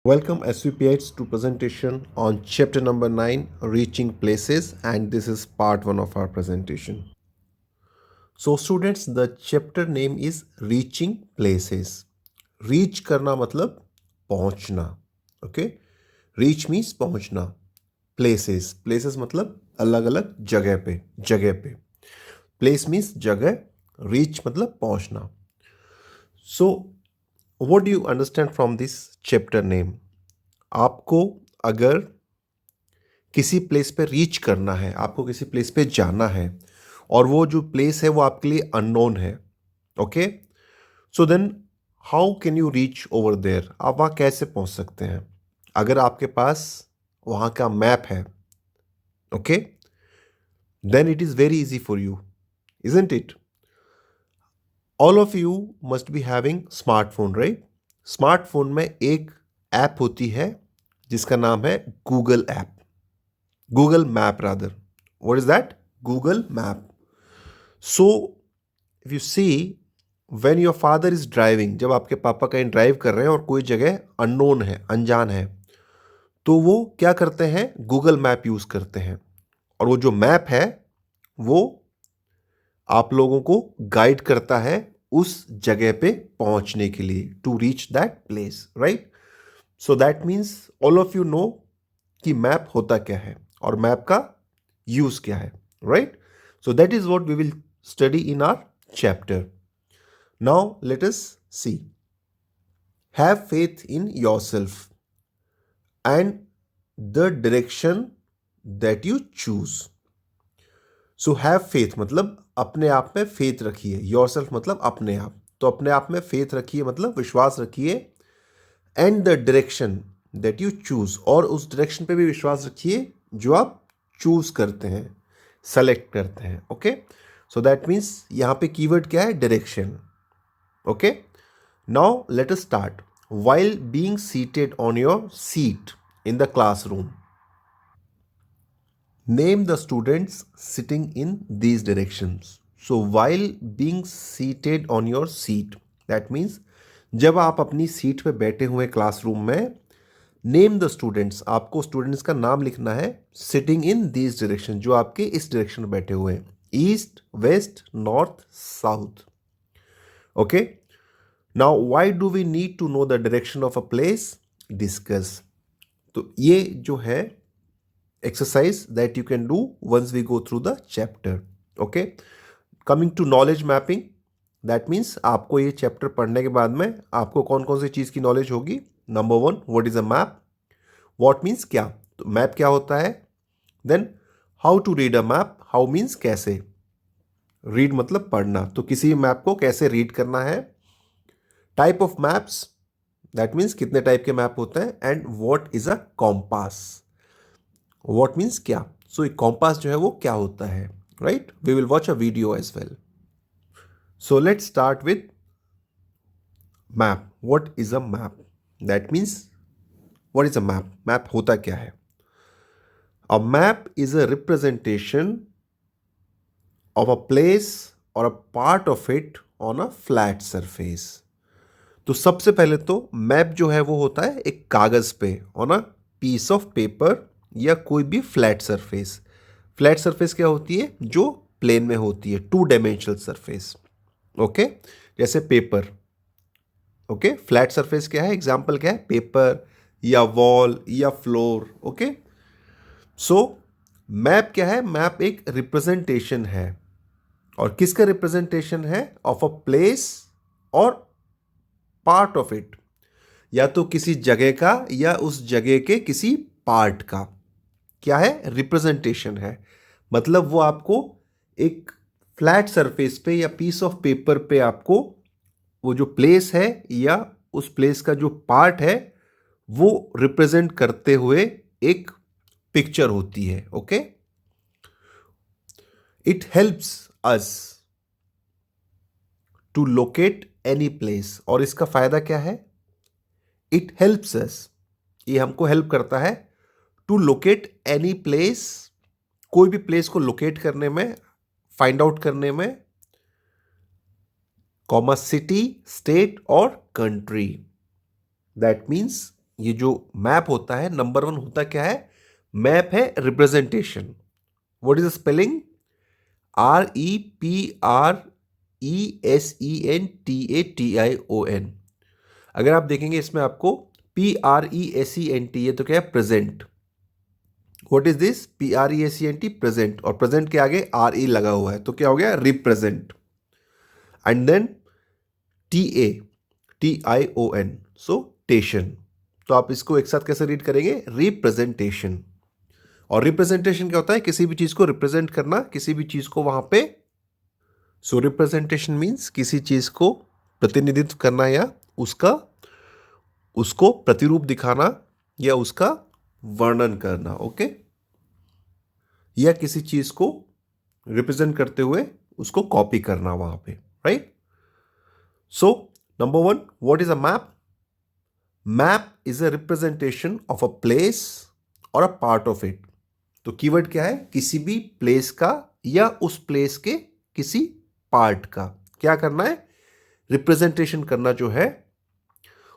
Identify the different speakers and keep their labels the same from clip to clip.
Speaker 1: Welcome SVPites to presentation on chapter number 9 reaching places, and this is part 1 of our presentation. So students, the chapter name is reaching places. Reach करना मतलब पहुंचना. Okay, reach means पहुंचना. Places मतलब अलग अलग जगह पे. Place means जगह, reach मतलब पहुंचना. So what do you understand from this chapter name? आपको अगर किसी प्लेस पे रीच करना है, आपको किसी प्लेस पे जाना है और वो जो प्लेस है वो आपके लिए अननोन है, okay, so then how can you reach over there? आप वहाँ कैसे पहुँच सकते हैं? अगर आपके पास वहाँ का मैप है, okay, then it is very easy for you, isn't it? All of you must be having smartphone, right? Smartphone में एक ऐप होती है जिसका नाम है Google app. Google Map rather. What is that? Google Map. So if you see, when your father is driving, जब आपके पापा कहीं ड्राइव कर रहे हैं और कोई जगह अननोन है, अनजान है, तो वो क्या करते हैं? गूगल मैप यूज़ करते हैं. और वो जो मैप है वो आप लोगों को गाइड करता है उस जगह पे पहुंचने के लिए, to reach that place, right? So that means all of you know कि मैप होता क्या है और मैप का यूज क्या है, right? So that is what we will study in our chapter. Now let us see. Have faith in yourself and the direction that you choose. So have faith मतलब अपने आप में फेथ रखिए. Yourself मतलब अपने आप, तो अपने आप में फेथ रखिए मतलब विश्वास रखिए. And the direction that you choose, और उस डायरेक्शन पे भी विश्वास रखिए जो आप चूज करते हैं, सेलेक्ट करते हैं. ओके, सो दैट मीन्स यहाँ पे कीवर्ड क्या है? Direction. Okay, now let us start. While being seated on your seat in the classroom, name the students sitting in these directions. So while being seated on your seat, that means जब आप अपनी seat पे बैठे हुए classroom में, name the students, आपको students का नाम लिखना है. सिटिंग इन दिस डायरेक्शन, जो आपके इस डायरेक्शन में बैठे हुए हैं, east, west, north, south. Okay, now why do we need to know the direction of a place? Discuss. तो ये जो है exercise that you can do once we go through the chapter. Okay, coming to knowledge mapping, that means आपको ये chapter पढ़ने के बाद में आपको कौन कौन सी चीज़ की नॉलेज होगी. Number 1, what is a map? What means क्या, तो मैप क्या होता है. Then how to read a map, how means कैसे, रीड मतलब पढ़ना, तो किसी मैप को कैसे रीड करना है. Type of maps, that means कितने टाइप के मैप होते हैं. And what is a compass, what means क्या, सो एक कॉम्पास जो है वो क्या होता है, right? We will watch a video as well. So let's start with map. What is a map? That means what is a map, map होता क्या है. A map is a representation of a place or a part of it on a flat surface. तो सबसे पहले तो map जो है वो होता है एक कागज पे, on a piece of paper या कोई भी फ्लैट सरफेस. फ्लैट सरफेस क्या होती है? जो प्लेन में होती है, 2 डायमेंशनल सरफेस. ओके, जैसे पेपर. ओके, फ्लैट सरफेस क्या है? एग्जाम्पल क्या है? पेपर या वॉल या फ्लोर. ओके, सो मैप क्या है? मैप एक रिप्रेजेंटेशन है. और किसका रिप्रेजेंटेशन है? ऑफ अ प्लेस और पार्ट ऑफ इट, या तो किसी जगह का या उस जगह के किसी पार्ट का. क्या है? रिप्रेजेंटेशन है. मतलब वो आपको एक फ्लैट सरफेस पे या पीस ऑफ पेपर पे आपको वो जो प्लेस है या उस प्लेस का जो पार्ट है वो रिप्रेजेंट करते हुए एक पिक्चर होती है. Okay, it helps us to locate any place. और इसका फायदा क्या है? इट हेल्प्स अस, ये हमको हेल्प करता है टू लोकेट एनी प्लेस, कोई भी प्लेस को लोकेट करने में, फाइंड आउट करने में, कॉमा सिटी, स्टेट और कंट्री. दैट मीन्स ये जो मैप होता है, नंबर वन होता क्या है? मैप है representation. What is the spelling? REPRESENTATION. अगर आप देखेंगे इसमें आपको PRESENT, ये तो क्या है? Present. What is this? PRESENT, present. और प्रेजेंट के आगे RE लगा हुआ है, तो क्या हो गया? Represent. And then TATION, so tation. तो आप इसको एक साथ कैसे रीड करेंगे? रिप्रेजेंटेशन. और रिप्रेजेंटेशन क्या होता है? किसी भी चीज को रिप्रेजेंट करना, किसी भी चीज को वहां पे. सो रिप्रेजेंटेशन मीन्स किसी चीज को प्रतिनिधित्व करना, या उसका उसको प्रतिरूप दिखाना, या उसका वर्णन करना. ओके. या किसी चीज को रिप्रेजेंट करते हुए उसको कॉपी करना वहां पे. Right. So number one, what is a map? Map is a representation of a place और अ पार्ट ऑफ इट. तो कीवर्ड क्या है? किसी भी प्लेस का या उस प्लेस के किसी पार्ट का क्या करना है? रिप्रेजेंटेशन करना जो है.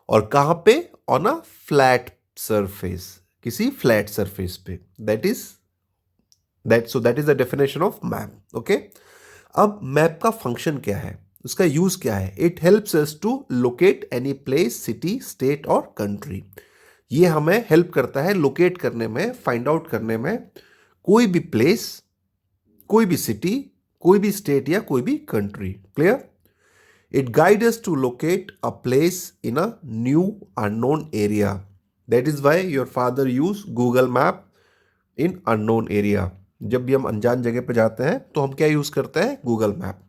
Speaker 1: और कहां पे? ऑन अ फ्लैट सरफेस, किसी फ्लैट सरफेस पे. That is the definition of map. Okay. अब मैप का फंक्शन क्या है? उसका यूज क्या है? It helps us to locate any place, city, state और कंट्री. ये हमें हेल्प करता है लोकेट करने में, फाइंड आउट करने में, कोई भी प्लेस, कोई भी सिटी, कोई भी स्टेट या कोई भी country. Clear? It guide us to locate a place in a new unknown area. That is why your father use Google map in unknown area. जब भी हम अनजान जगह पे जाते हैं तो हम क्या यूज करते हैं? Google map.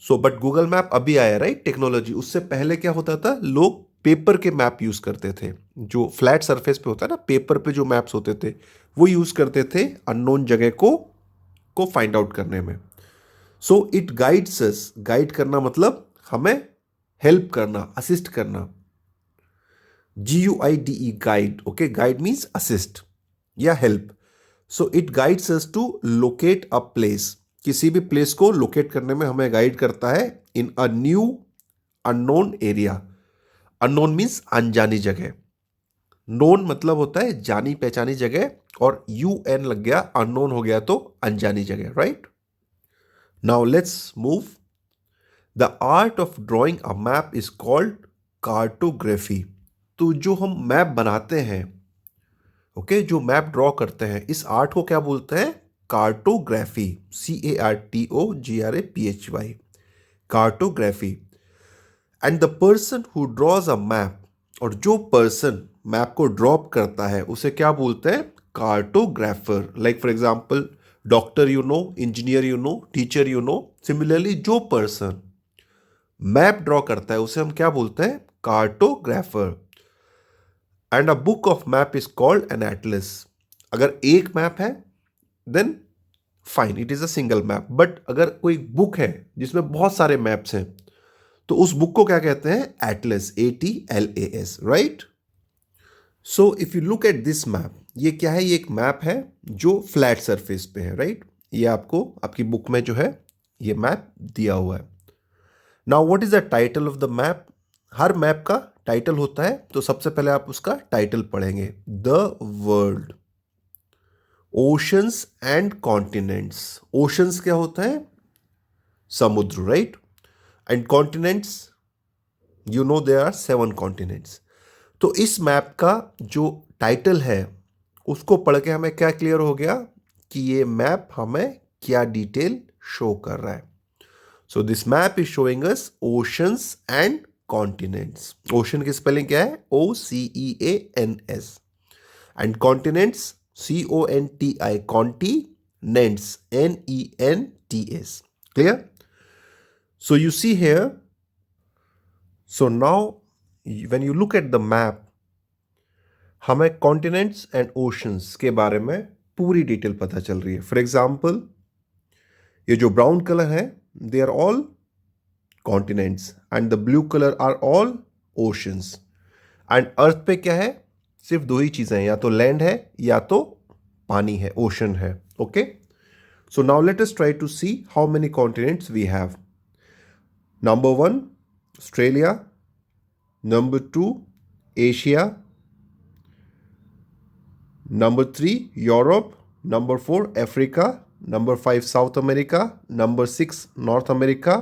Speaker 1: So but Google map अभी आया, राइट? टेक्नोलॉजी. उससे पहले क्या होता था? लोग पेपर के मैप यूज करते थे. जो फ्लैट सरफेस पे होता है ना, पेपर पे जो मैप्स होते थे, वो यूज करते थे अननोन जगह को फाइंड आउट करने में. So it guides us. Guide करना मतलब हमें हेल्प करना, असिस्ट करना. GUIDE, guide. Okay. Guide means assist या help. So it guides us to locate a place. किसी भी प्लेस को लोकेट करने में हमें गाइड करता है in a new unknown area. Unknown means अनजानी जगह. नोन मतलब होता है जानी पहचानी जगह, और UN लग गया, अननोन हो गया तो अनजानी जगह. Right. Now let's move. The art of drawing a map is called cartography. तो जो हम मैप बनाते हैं, ओके, जो मैप ड्रॉ करते हैं, इस आर्ट को क्या बोलते हैं? Cartography. CARTOGRAPHY. Cartography. And the person who draws a map, और जो पर्सन मैप को ड्रॉप करता है उसे क्या बोलते हैं? Cartographer. Like for example, doctor you know, engineer you know, teacher you know. Similarly जो पर्सन मैप ड्रॉ करता है उसे हम क्या बोलते हैं? Cartographer. And a book of map is called an atlas. अगर एक मैप है then fine, it is a single map. But अगर कोई बुक है जिसमें बहुत सारे मैप्स हैं, तो उस बुक को क्या कहते हैं? Atlas. ATLAS. Right. So if you look at this map, ये क्या है? ये एक मैप है जो फ्लैट सरफेस पे है. राइट. ये आपको आपकी बुक में जो है ये मैप दिया हुआ है. Now what is the title of the map? हर मैप का टाइटल होता है, तो सबसे पहले आप उसका टाइटल पढ़ेंगे. The world. Oceans and continents. Oceans क्या होता है? समुद्र. Right. And continents, you know there are 7 continents. तो इस मैप का जो टाइटल है उसको पढ़ के हमें क्या क्लियर हो गया कि ये मैप हमें क्या डिटेल शो कर रहा है. So this map is showing us oceans and continents. Ocean की स्पेलिंग क्या है? OCEANS. And continents CONTI. Continents NENTS. Clear? So you see here. So now when you look at the map, हमें continents and oceans के बारे में पूरी detail पता चल रही है. फॉर एग्जाम्पल, ये जो ब्राउन कलर है, they are all continents, and the blue colour are all oceans. And earth पे क्या है? सिर्फ दो ही चीजें हैं, या तो लैंड है या तो पानी है, ओशन है. Okay. So now let us try to see how many continents we have. Number 1 Australia, number 2 Asia, number 3 Europe, number 4 Africa, number 5 South America, number 6 North America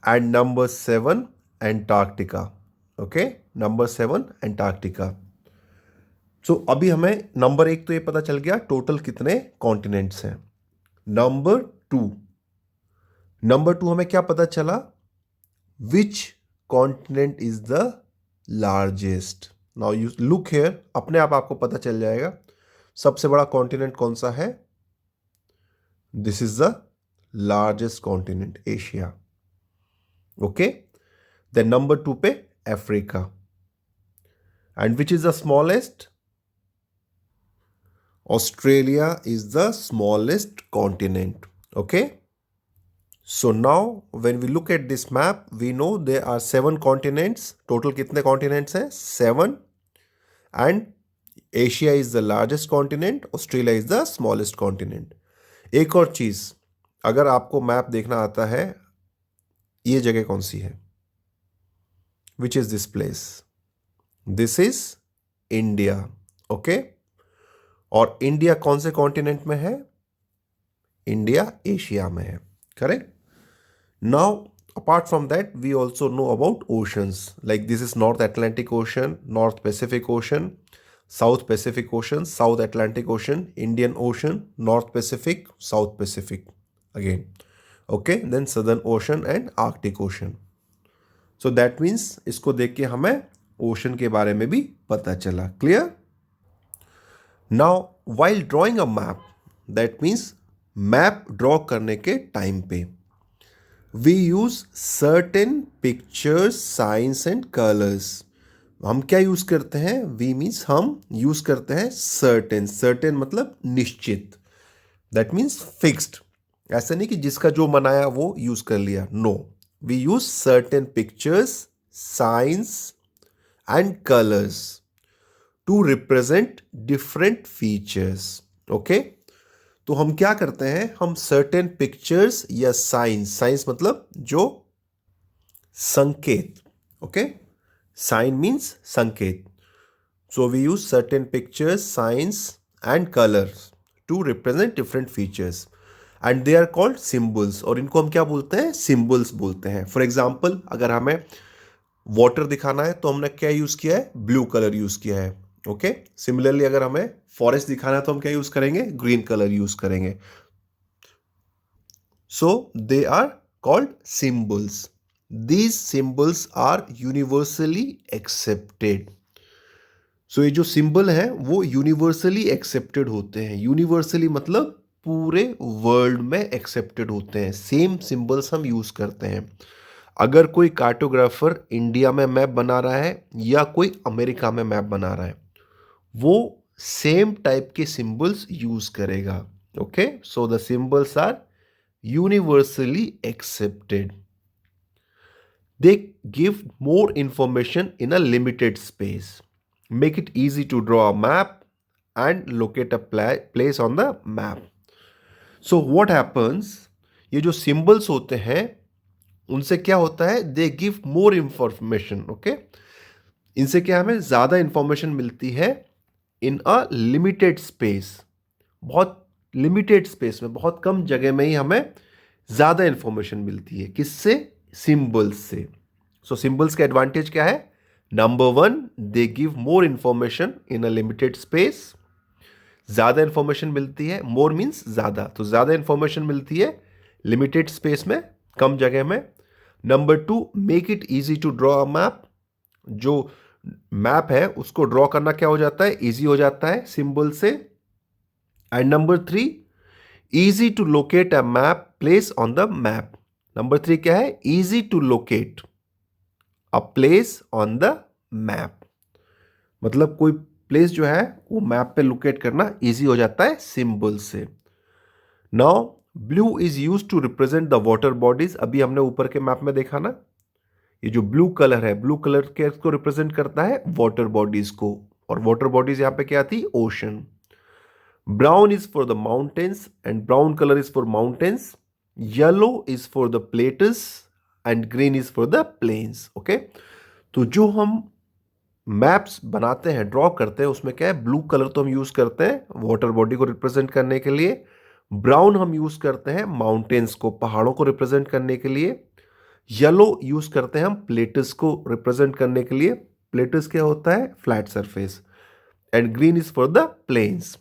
Speaker 1: and number 7 Antarctica. Okay, number 7 Antarctica. So अभी हमें number 1 तो ये पता चल गया total कितने continents हैं। Number 2, हमें क्या पता चला, which continent is the largest. Now you look here, अपने आप आपको पता चल जाएगा सबसे बड़ा कॉन्टिनेंट कौन सा है। This is the largest continent, Asia. Okay, then number 2 पे Africa, and which is the smallest, Australia is the smallest continent. Okay. So now when we look at this map, we know there are 7 continents. Total कितने continents हैं? 7. And Asia is the largest continent. Australia is the smallest continent. एक और चीज, अगर आपको map देखना आता है, ये जगह कौन सी है? Which is this place? This is India. Okay. और इंडिया कौन से कॉन्टिनेंट में है? इंडिया एशिया में है। Correct. Now apart from that we also know about oceans, like this is North Atlantic Ocean, North Pacific Ocean, South Pacific Ocean, South Atlantic Ocean, Indian Ocean, North Pacific, South Pacific again. Okay, then Southern Ocean and Arctic Ocean. So that means इसको देख के हमें ocean के बारे में भी पता चला। Clear? Now while drawing a map, that means map draw करने के टाइम पे we use certain pictures, signs and colours. हम क्या यूज करते हैं? वी मीन्स हम यूज करते हैं सर्टेन। सर्टेन मतलब निश्चित, दैट मीन्स फिक्स्ड। ऐसा नहीं कि जिसका जो मनाया वो यूज कर लिया, no, we use certain pictures, signs and colours to represent different features. Okay, तो हम क्या करते हैं, हम सर्टेन पिक्चर्स या साइंस मतलब जो संकेत। ओके, साइन मीन्स संकेत। So we use certain pictures, signs and colours to represent different features and they are called symbols. और इनको हम क्या बोलते हैं? सिंबल्स बोलते हैं। फॉर एग्जाम्पल, अगर हमें वाटर दिखाना है तो हमने क्या यूज किया है? ब्लू कलर यूज किया है। ओके, सिमिलरली अगर हमें फॉरेस्ट दिखाना है तो हम क्या यूज करेंगे? ग्रीन कलर यूज करेंगे। So they are called symbols. These symbols are universally accepted. So ये जो सिंबल है वो यूनिवर्सली एक्सेप्टेड होते हैं। यूनिवर्सली मतलब पूरे वर्ल्ड में एक्सेप्टेड होते हैं। सेम सिंबल्स हम यूज करते हैं। अगर कोई कार्टोग्राफर इंडिया में मैप बना रहा है या कोई अमेरिका में मैप बना रहा है, वो सेम टाइप के सिंबल्स यूज करेगा। Okay, so the symbols are universally accepted. They give more information in a limited space, make it easy to draw a map and locate a place on the map. So what happens, ये जो symbols होते हैं उनसे क्या होता है? They give more information. Okay, इनसे क्या हमें ज्यादा इंफॉर्मेशन मिलती है इन अ लिमिटेड स्पेस। बहुत लिमिटेड स्पेस में, बहुत कम जगह में ही हमें ज्यादा इंफॉर्मेशन मिलती है। किससे? सिंबल्स से। सो सिंबल्स का एडवांटेज क्या है? Number 1, they give more information in a limited space. ज्यादा इंफॉर्मेशन मिलती है, मोर मीन्स ज्यादा, तो ज्यादा इंफॉर्मेशन मिलती है लिमिटेड स्पेस में, कम जगह में। Number 2, make it easy to draw a map. जो मैप है उसको ड्रॉ करना क्या हो जाता है? इजी हो जाता है सिंबल से। And number 3, easy to locate a map place on the map. Number 3 क्या है? Easy to locate a place on the map. मतलब कोई प्लेस जो है वो मैप पे लोकेट करना इजी हो जाता है सिंबल से। Now blue is use to represent the water bodies. अभी हमने ऊपर के मैप में देखा ना, ये जो ब्लू कलर है, ब्लू कलर के को रिप्रेजेंट करता है वाटर बॉडीज को, और वाटर बॉडीज यहां पे क्या थी? Ocean. Brown is for the mountains and brown colour is for mountains. Yellow is for the plateaus and green is for the plains. Okay, तो जो हम मैप्स बनाते हैं, ड्रॉ करते हैं, उसमें क्या है, ब्लू कलर तो हम यूज करते हैं वाटर बॉडी को रिप्रेजेंट करने के लिए, ब्राउन हम यूज करते हैं माउंटेन्स को, पहाड़ों को रिप्रेजेंट करने के लिए, येलो यूज करते हैं हम प्लेटस को रिप्रेजेंट करने के लिए, प्लेटस क्या होता है, flat surface, and green is for the plains,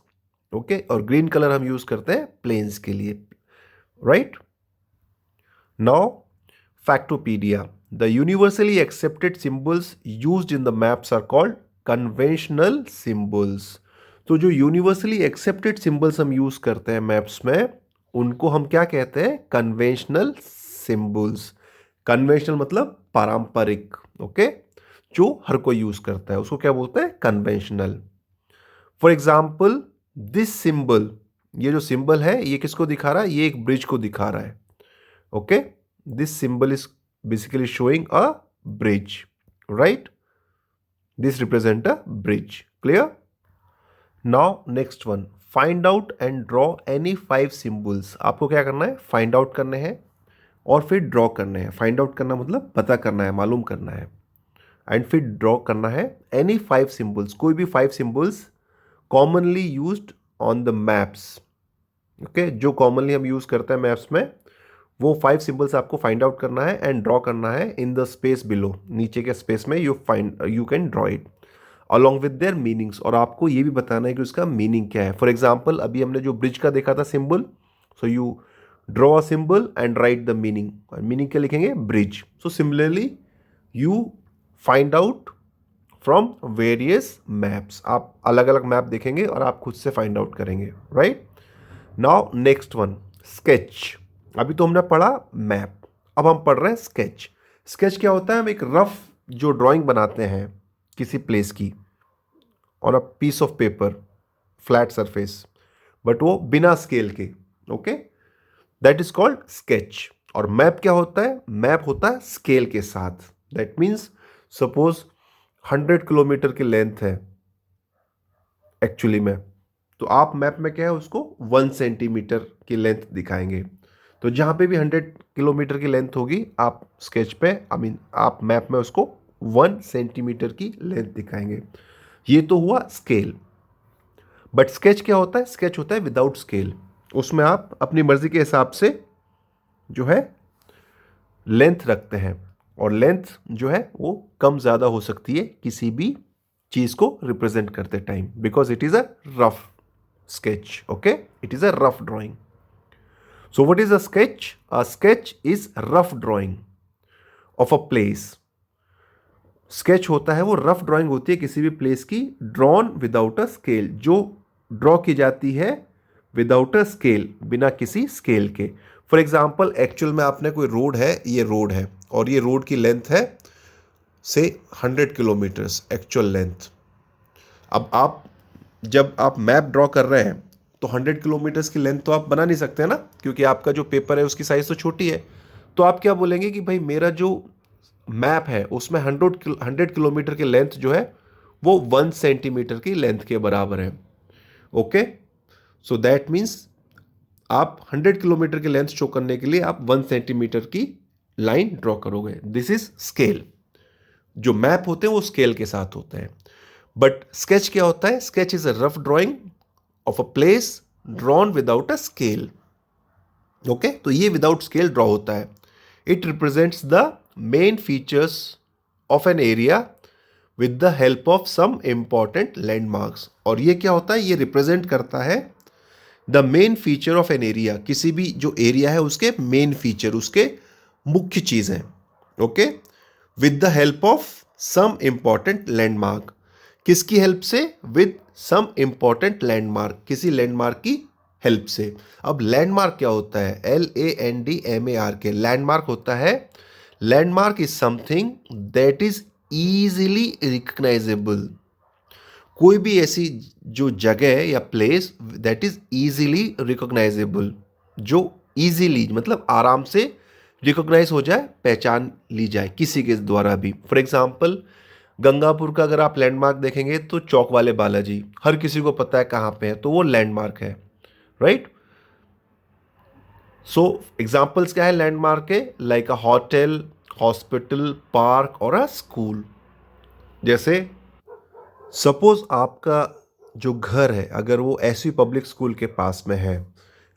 Speaker 1: okay, और ग्रीन कलर हम यूज करते हैं प्लेन्स के लिए, right. Now factopedia, the universally accepted symbols used in the maps are called conventional symbols. तो जो यूनिवर्सली एक्सेप्टेड सिंबल्स हम use करते हैं मैप्स में, उनको हम क्या कहते हैं, कन्वेंशनल सिंबल्स। कन्वेंशनल मतलब पारंपरिक, ओके, जो हर कोई यूज करता है उसको क्या बोलते हैं, conventional. For example this symbol, ये जो सिंबल है ये किसको दिखा रहा है, ये एक ब्रिज को दिखा रहा है, okay, this symbol is basically showing a bridge, right, this represent a bridge, clear. Now next one, find out and draw any 5 symbols. आपको क्या करना है, फाइंड आउट करने हैं और फिर ड्रॉ करने हैं। फाइंड आउट करना मतलब पता करना है, मालूम करना है, एंड फिर ड्रॉ करना है एनी 5 सिंबल्स, कोई भी 5 symbols commonly used on the maps, okay, जो कॉमनली हम यूज करते हैं मैप्स में, वो 5 सिंबल्स आपको फाइंड आउट करना है एंड ड्रॉ करना है इन द स्पेस बिलो, नीचे के स्पेस में you can draw it along with their meanings, और आपको ये भी बताना है कि उसका मीनिंग क्या है। फॉर एग्जाम्पल अभी हमने जो ब्रिज का देखा था symbol, so you draw a symbol and right the meaning, और मीनिंग क्या लिखेंगे, bridge. So similarly you find out from various maps, आप अलग अलग मैप देखेंगे और आप खुद से फाइंड आउट करेंगे, right. Now next one, sketch. अभी तो हमने पढ़ा मैप, अब हम पढ़ रहे हैं स्केच। स्केच क्या होता है, हम एक रफ जो ड्राइंग बनाते हैं किसी प्लेस की on a piece of paper, flat surface, but वो बिना स्केल के, okay, that is called sketch. और मैप क्या होता है, मैप होता है स्केल के साथ। दैट मीन्स सपोज 100 किलोमीटर की लेंथ है एक्चुअली में, तो आप मैप में क्या है उसको 1 सेंटीमीटर की लेंथ दिखाएंगे। तो जहां पे भी 100 किलोमीटर की लेंथ होगी, आप स्केच पे आप मैप में उसको 1 सेंटीमीटर की लेंथ दिखाएंगे। ये तो हुआ स्केल। बट स्केच क्या होता है, स्केच होता है विदाउट स्केल। उसमें आप अपनी मर्जी के हिसाब से जो है लेंथ रखते हैं, और लेंथ जो है वो कम ज़्यादा हो सकती है किसी भी चीज़ को रिप्रेजेंट करते time, because it is a rough sketch, okay, it is a rough drawing. So what is a sketch? A sketch is rough drawing of a place. Sketch होता है वो रफ ड्राइंग होती है किसी भी प्लेस की, drawn without a scale, जो draw की जाती है विदाउट अ स्केल, बिना किसी स्केल के। फॉर एग्जाम्पल एक्चुअल में आपने कोई रोड है, ये रोड है और ये रोड की लेंथ है से 100 किलोमीटर्स एक्चुअल लेंथ। अब आप जब आप मैप ड्रॉ कर रहे हैं तो 100 किलोमीटर्स की लेंथ तो आप बना नहीं सकते ना, क्योंकि आपका जो पेपर है उसकी साइज तो छोटी है। तो आप क्या बोलेंगे कि भाई मेरा जो मैप है उसमें 100 किलोमीटर की लेंथ जो है वो 1 सेंटीमीटर की लेंथ के बराबर है, ओके। सो दैट मीन्स आप 100 किलोमीटर की लेंथ शो करने के लिए आप 1 सेंटीमीटर की लाइन ड्रॉ करोगे, दिस इज स्केल। जो मैप होते हैं वो स्केल के साथ होते हैं। बट स्केच क्या होता है, sketch is a rough drawing of a place drawn without a scale, okay. तो ये विदाउट स्केल ड्रॉ होता है। It represents the main features of an area with the help of some important landmarks. और ये क्या होता है, ये रिप्रेजेंट करता है the main feature of an area, किसी भी जो एरिया है उसके मेन फीचर, उसके मुख्य चीज है, okay, with the help of some important landmark. किसकी हेल्प से, विद सम इंपॉर्टेंट लैंडमार्क, किसी लैंडमार्क की हेल्प से। अब लैंडमार्क क्या होता है, LANDMARK, लैंडमार्क होता है, landmark is something that is easily recognisable. कोई भी ऐसी जो जगह है या place that is easily recognisable, जो इजीली मतलब आराम से रिकॉग्नाइज हो जाए, पहचान ली जाए किसी के द्वारा भी। फॉर एग्जाम्पल गंगापुर का अगर आप लैंडमार्क देखेंगे तो चौक वाले बालाजी हर किसी को पता है कहाँ पे है, तो वो लैंडमार्क है, राइट। सो एग्जाम्पल्स क्या है लैंडमार्क के, लाइक अ होटल, हॉस्पिटल, पार्क और अ स्कूल। जैसे सपोज आपका जो घर है अगर वो एसवी पब्लिक स्कूल के पास में है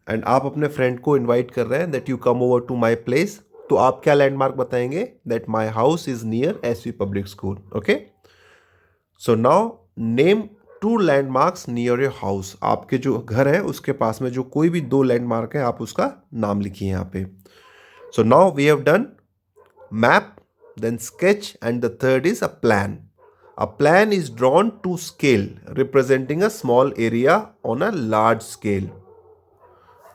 Speaker 1: एंड आप अपने फ्रेंड को इनवाइट कर रहे हैं that you come over to my place, तो आप क्या लैंडमार्क बताएंगे? That my house is near SV public school. Okay, so now name two landmarks near your house. आपके जो घर है उसके पास में जो कोई भी दो लैंडमार्क है आप उसका नाम लिखिए यहाँ पे। So now we have done map, then sketch, and the third is a plan. A plan is drawn to scale, representing a small area on a large scale.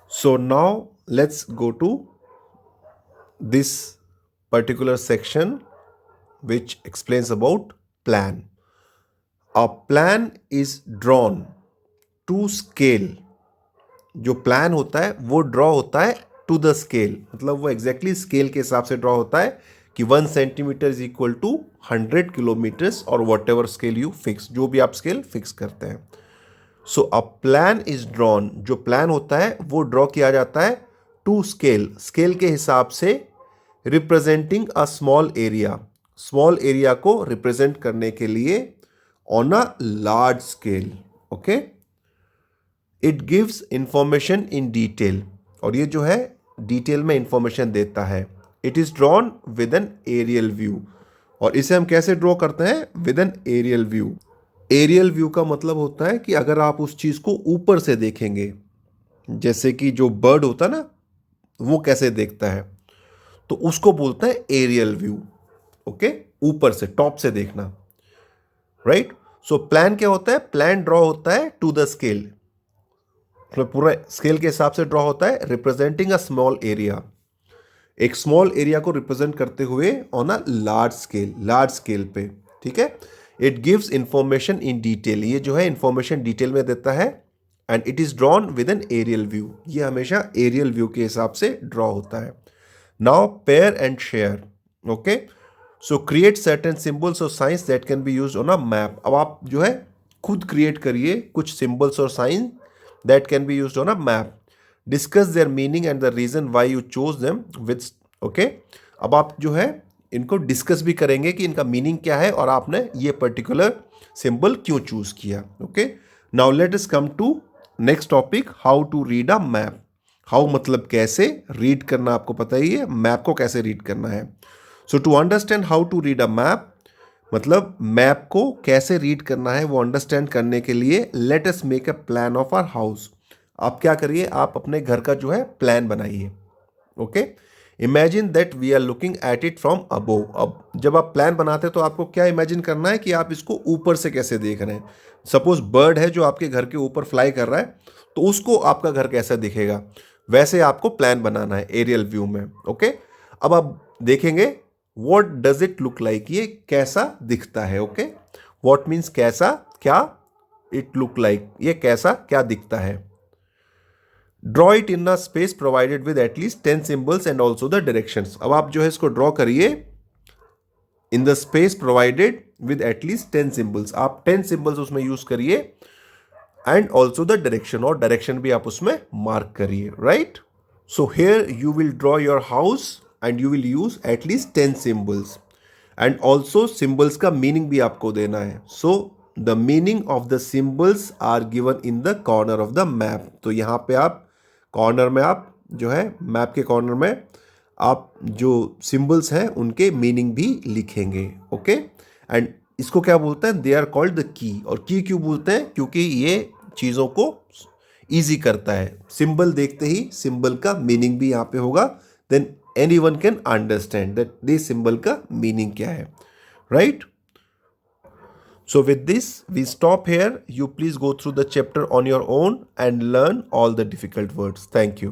Speaker 1: So now let's go to this particular section which explains about plan. A plan is drawn to scale. जो plan होता है वो draw होता है to the scale, मतलब वो exactly scale के हिसाब से ड्रॉ होता है कि 1 centimetre is equal to 100 kilometres और whatever scale you fix, जो भी आप स्केल फिक्स करते हैं। So a plan is drawn, जो प्लान होता है वो ड्रॉ किया जाता है टू स्केल, स्केल के हिसाब से, representing a small area, small area को रिप्रेजेंट करने के लिए on a large scale. Okay, it gives information in detail, और ये जो है डिटेल में इंफॉर्मेशन देता है। It is drawn with an aerial view, और इसे हम कैसे ड्रॉ करते हैं? With an aerial view. Aerial view का मतलब होता है कि अगर आप उस चीज को ऊपर से देखेंगे, जैसे कि जो बर्ड होता है ना वो कैसे देखता है, तो उसको बोलते हैं एरियल व्यू। ओके, ऊपर से, टॉप से देखना, राइट। सो प्लान क्या होता है? प्लान ड्रॉ होता है टू द स्केल, मतलब पूरा स्केल के हिसाब से ड्रॉ होता है, रिप्रेजेंटिंग अ स्मॉल एरिया, एक स्मॉल एरिया को रिप्रेजेंट करते हुए on a large scale, large scale पे। ठीक है, it gives information in detail, ये जो है इंफॉर्मेशन डिटेल में देता है। And it is drawn with an aerial view, ये हमेशा एरियल व्यू के हिसाब से ड्रॉ होता है। Now pair and share. Okay, so create certain symbols और signs that can be used on a map. अब आप जो है खुद क्रिएट करिए कुछ सिंबल्स और sign that can be used on a map. Discuss their meaning and the reason why you chose them with. Okay, अब आप जो है इनको डिस्कस भी करेंगे कि इनका मीनिंग क्या है और आपने ये पर्टिकुलर सिंबल क्यों चूज किया। Okay, now let us come to next topic, how to read a map. How मतलब कैसे, रीड करना आपको पता ही है, मैप को कैसे रीड करना है। So to understand how to read a map, मतलब मैप को कैसे रीड करना है वो अंडरस्टैंड करने के लिए let us make a plan of our house. आप क्या करिए, आप अपने घर का जो है प्लान बनाइए। Okay, imagine that we are looking at it from above. अब जब आप प्लान बनाते हैं तो आपको क्या इमेजिन करना है कि आप इसको ऊपर से कैसे देख रहे हैं। सपोज बर्ड है जो आपके घर के ऊपर फ्लाई कर रहा है, तो उसको आपका घर कैसा दिखेगा, वैसे आपको प्लान बनाना है एरियल व्यू में। ओके, अब आप देखेंगे what does it look like, ये कैसा दिखता है। ओके, व्हाट मीन्स कैसा, क्या, इट लुक लाइक, ये कैसा क्या दिखता है। Draw it in a space provided with at least 10 symbols and also the directions. अब आप जो है इसको ड्रॉ करिए in the space provided with at least 10 symbols, आप 10 सिंबल्स उसमें यूज करिए एंड ऑल्सो द डायरेक्शन, और डायरेक्शन भी आप उसमें मार्क करिए, right. So here you will draw your house and you will use at least 10 symbols and also symbols का meaning भी आपको देना है। So the meaning of the symbols are given in the corner of the map. तो यहाँ पे आप corner में, आप जो है मैप के कॉर्नर में आप जो सिंबल्स हैं उनके मीनिंग भी लिखेंगे। ओके, एंड इसको क्या बोलते हैं? दे आर कॉल्ड द की। और की क्यों बोलते हैं? क्योंकि ये चीज़ों को ईजी करता है। सिंबल देखते ही सिंबल का मीनिंग भी यहाँ पे होगा, than anyone can understand that this symbol का मीनिंग क्या है, right. So with this, we stop here. You please go through the chapter on your own and learn all the difficult words. Thank you.